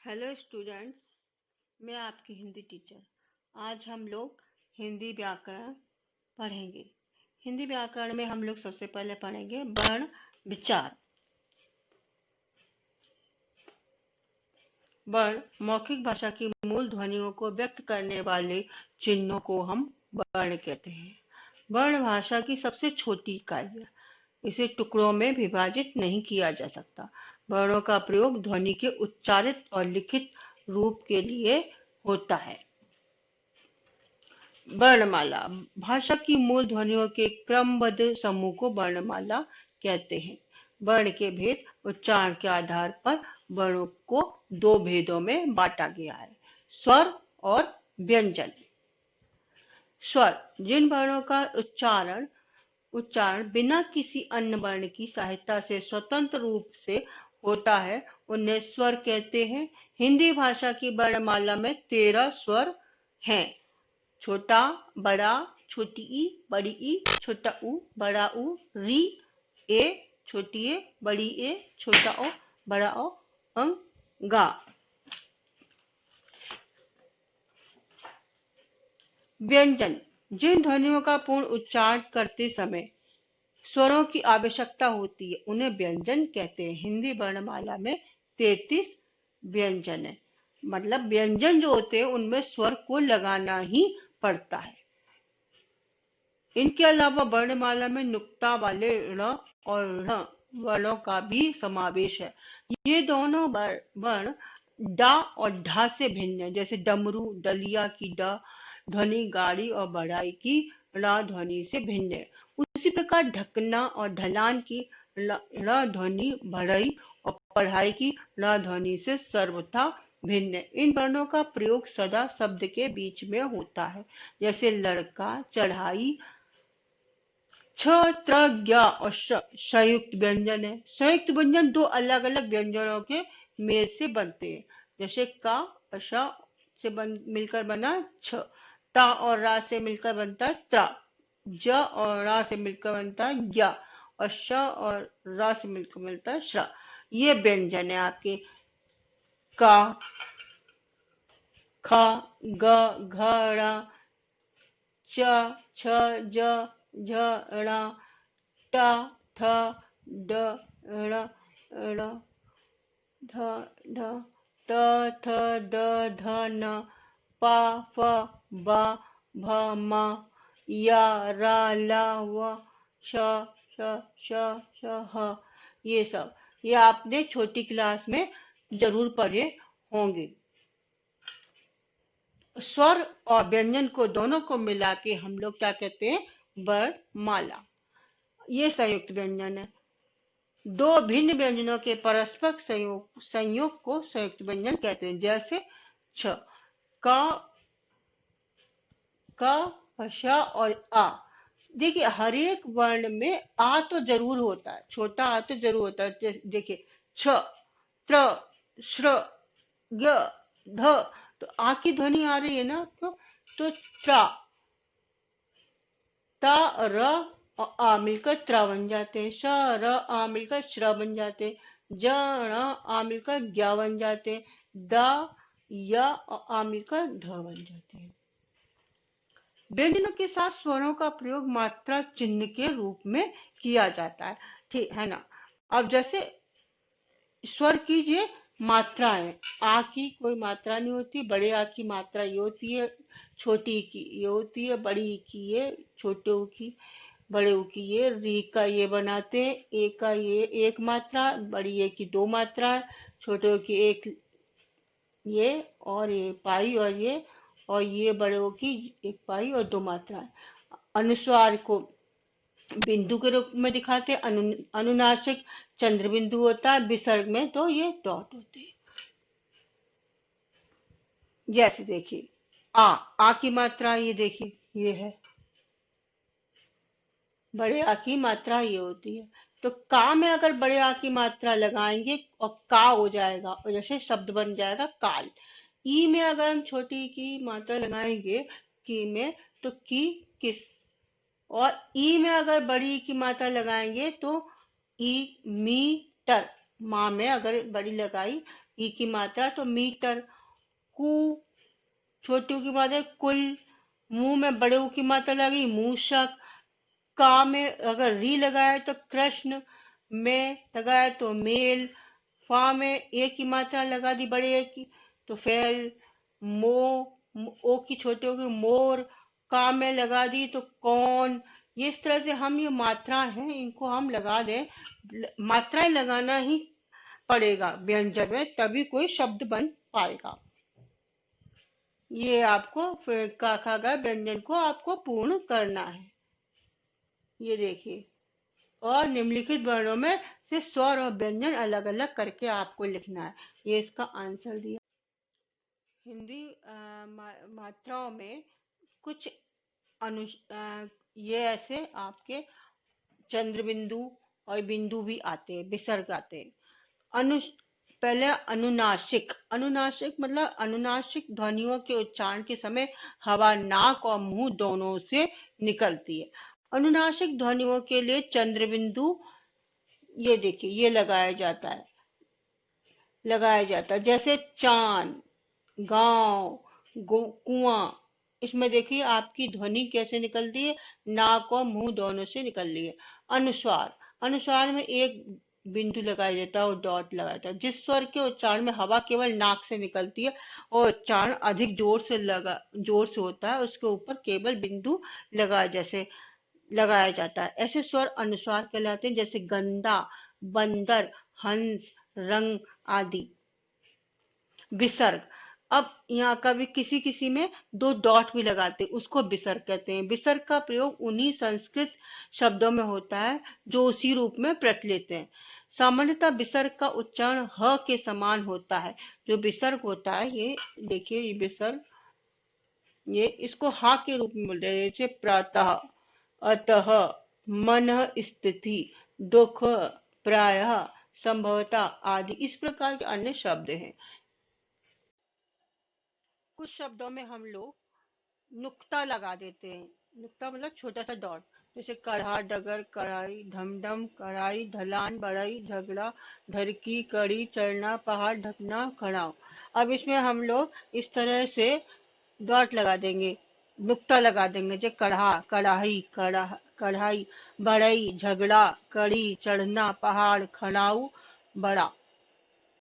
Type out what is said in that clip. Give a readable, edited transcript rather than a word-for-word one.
Hello students, मैं आपकी Hindi teacher. आज हम लोग हिंदी व्याकरण पढ़ेंगे। हिंदी व्याकरण में हम लोग सबसे पहले पढ़ेंगे वर्ण विचार। वर्ण मौखिक भाषा की मूल ध्वनियों को व्यक्त करने वाले चिन्हों को हम वर्ण कहते हैं। वर्ण भाषा की सबसे छोटी इकाई है। इसे टुकड़ों में विभाजित नहीं किया जा सकता। वर्णों का प्रयोग ध्वनि के उच्चारित और लिखित रूप के लिए होता है। वर्णमाला भाषा की मूल ध्वनियों के क्रमबद्ध समूह को वर्णमाला कहते हैं। वर्ण के भेद उच्चारण के आधार पर वर्णों को दो भेदों में बांटा गया है, स्वर और व्यंजन। स्वर जिन वर्णों का उच्चारण उच्चारण बिना किसी अन्य वर्ण की सहायता से स्वतंत्र रूप से होता है, उन्हें स्वर कहते हैं। हिंदी भाषा की वर्णमाला में 13 स्वर हैं। छोटा, बड़ा, छोटी ई, बड़ी ई, छोटा ऊ, बड़ा ऊ, री, ए, छोटी ए, बड़ी ए, छोटा ओ, बड़ा ओ, अंग, गा। व्यंजन जिन ध्वनियों का पूर्ण उच्चारण करते समय स्वरों की आवश्यकता होती है, उन्हें व्यंजन कहते हैं। हिंदी वर्णमाला में 33 व्यंजन है। मतलब व्यंजन जो होते हैं उनमें स्वर को लगाना ही पड़ता है। इनके अलावा वर्णमाला में नुक्ता वाले ण और ण वर्णों का भी समावेश है। ये दोनों वर्ण डा और ढा से भिन्न है। जैसे डमरू, डलिया की ड ध्वनि गाड़ी और बढ़ाई की ड़ ध्वनि से भिन्न है। उसी प्रकार ढकना और ढलान की ड़ ध्वनि बढ़ई और पढ़ाई की ड़ ध्वनि से सर्वथा भिन्न है। इन वर्णों का प्रयोग सदा शब्द के बीच में होता है। जैसे लड़का, चढ़ाई। छ, त्र, ज्ञ और संयुक्त व्यंजन है। संयुक्त व्यंजन दो अलग अलग व्यंजनों के मेल से बनते हैं। जैसे का और श से मिलकर बना छ, टा और रा से मिलकर बनता है त्रा, ज और रा से मिलकर बनता है ज्ञ और श और रा से मिलकर मिलता है श्र। ये व्यंजन है आपके का, ख, ग, घ, ड़, च, छ, ज, झ, ण, ट, थ, ड, ण, ण, ध, ढ, त, थ, द, ध, न, प, फ, ब, भ, म, य, र, ल, व, श, श, ह। ये आपने छोटी क्लास में जरूर पढ़े होंगे। स्वर और व्यंजन को दोनों को मिला के हम लोग क्या कहते हैं? वर्णमाला। ये संयुक्त व्यंजन है। दो भिन्न व्यंजनों के परस्पर संयोग को संयुक्त व्यंजन कहते हैं। जैसे छ, क, श और आ। देखिए हर एक वर्ण में आ तो जरूर होता है, छोटा आ तो जरूर होता है। देखिए छ, त्र, श्र, ग, ध, तो आ की ध्वनि आ रही है ना, तो त्रा, ता, र और आ मिलकर त्रा बन जाते हैं। श, र, आ मिलकर श्र बन जाते हैं। ज, ण, आ मिलकर ज्ञ बन जाते हैं। द, य और आ मिलकर ध बन जाते हैं। व्यंजनों के साथ स्वरों का प्रयोग मात्रा चिन्ह के रूप में किया जाता है, ठीक है ना। अब जैसे स्वर कीजिए मात्राएं। आ की कोई मात्रा नहीं होती, बड़े आ की मात्रा ये होती है, छोटी की ये होती है, बड़ी की ये, छोटे ऊ की, बड़े ऊ की ये, री का ये बनाते हैं। ए का ये एक मात्रा, बड़ी ए की दो मात्रा, छोटे ऊ की एक ये और ये पाई और ये बड़े ओ की एक पाई और दो मात्राएं। अनुस्वार को बिंदु के रूप में दिखाते हैं। अनुनासिक चंद्र बिंदु होता है। विसर्ग में तो ये डॉट होते हैं। जैसे देखिए आ की मात्रा ये देखिए ये है, बड़े आ की मात्रा ये होती है। तो का में अगर बड़े आ की मात्रा लगाएंगे और का हो जाएगा, और जैसे शब्द बन जाएगा काल। ई में अगर हम छोटी की मात्रा लगाएंगे की में, तो की किस, और ई में अगर बड़ी की मात्रा लगाएंगे तो ई मीटर। माँ में अगर बड़ी लगाई ई की मात्रा तो मीटर। कु छोटे ऊ की मात्रा कुल। मुंह में बड़े ऊ की मात्रा लगी मूषक। का में अगर री लगाए तो कृष्ण। में लगाए तो मेल। फा में ए की मात्रा लगा दी बड़े ए की तो फैल। मो ओ की छोटे ओ की मोर। का में लगा दी तो कौन। ये इस तरह से हम ये मात्रा है इनको हम लगा दें। मात्राएं लगाना ही पड़ेगा व्यंजन में तभी कोई शब्द बन पाएगा। ये आपको फिर का खा गा व्यंजन को आपको पूर्ण करना है। ये देखिए और निम्नलिखित वर्णों में से स्वर और व्यंजन अलग अलग करके आपको लिखना है। ये इसका आंसर दिया। हिंदी मात्राओं में कुछ अनु ये ऐसे आपके चंद्र बिंदु और बिंदु भी आते हैं विसर्ग आते हैं। अनु पहले अनुनासिक। अनुनासिक मतलब अनुनासिक ध्वनियों के उच्चारण के समय हवा नाक और मुंह दोनों से निकलती है। अनुनासिक ध्वनियों के लिए चंद्र बिंदु ये देखिए ये लगाया जाता है जैसे चांद गांव कुआं। इसमें देखिए आपकी ध्वनि कैसे निकलती है नाक और मुंह दोनों से निकल रही है। अनुस्वार। अनुस्वार में एक बिंदु लगाया जाता है और डॉट लगाया जाता है। जिस स्वर के उच्चारण में हवा केवल नाक से निकलती है और उच्चारण अधिक जोर से होता है उसके ऊपर केवल बिंदु लगाया जाता है। ऐसे स्वर अनुस्वार कहलाते हैं जैसे गंदा बंदर हंस रंग आदि। विसर्ग। अब यहाँ का भी किसी किसी में दो डॉट भी लगाते हैं उसको विसर्ग कहते हैं। विसर्ग का प्रयोग उन्हीं संस्कृत शब्दों में होता है जो उसी रूप में प्रचलित हैं। सामान्यतः विसर्ग का उच्चारण ह के समान होता है। जो विसर्ग होता है ये देखिए ये विसर्ग ये इसको हा के रूप में बोलते हैं जैसे प्रातः अतः मन स्थिति दुख प्रायः संभवतः आदि इस प्रकार के अन्य शब्द हैं। कुछ शब्दों में हम लोग नुक्ता लगा देते हैं। नुक्ता मतलब छोटा सा डॉट जैसे कढ़ा डगर कढ़ाई ढमढम कढ़ाई ढलान बढ़ई झगड़ा ढरकी कड़ी चढ़ना पहाड़ ढकना खड़ाव। अब इसमें हम लोग इस तरह से डॉट लगा देंगे नुक्ता लगा देंगे जैसे कढ़ा कढ़ाई कढ़ाई बढ़ई झगड़ा कड़ी चढ़ना पहाड़ खड़ाऊ बड़ा।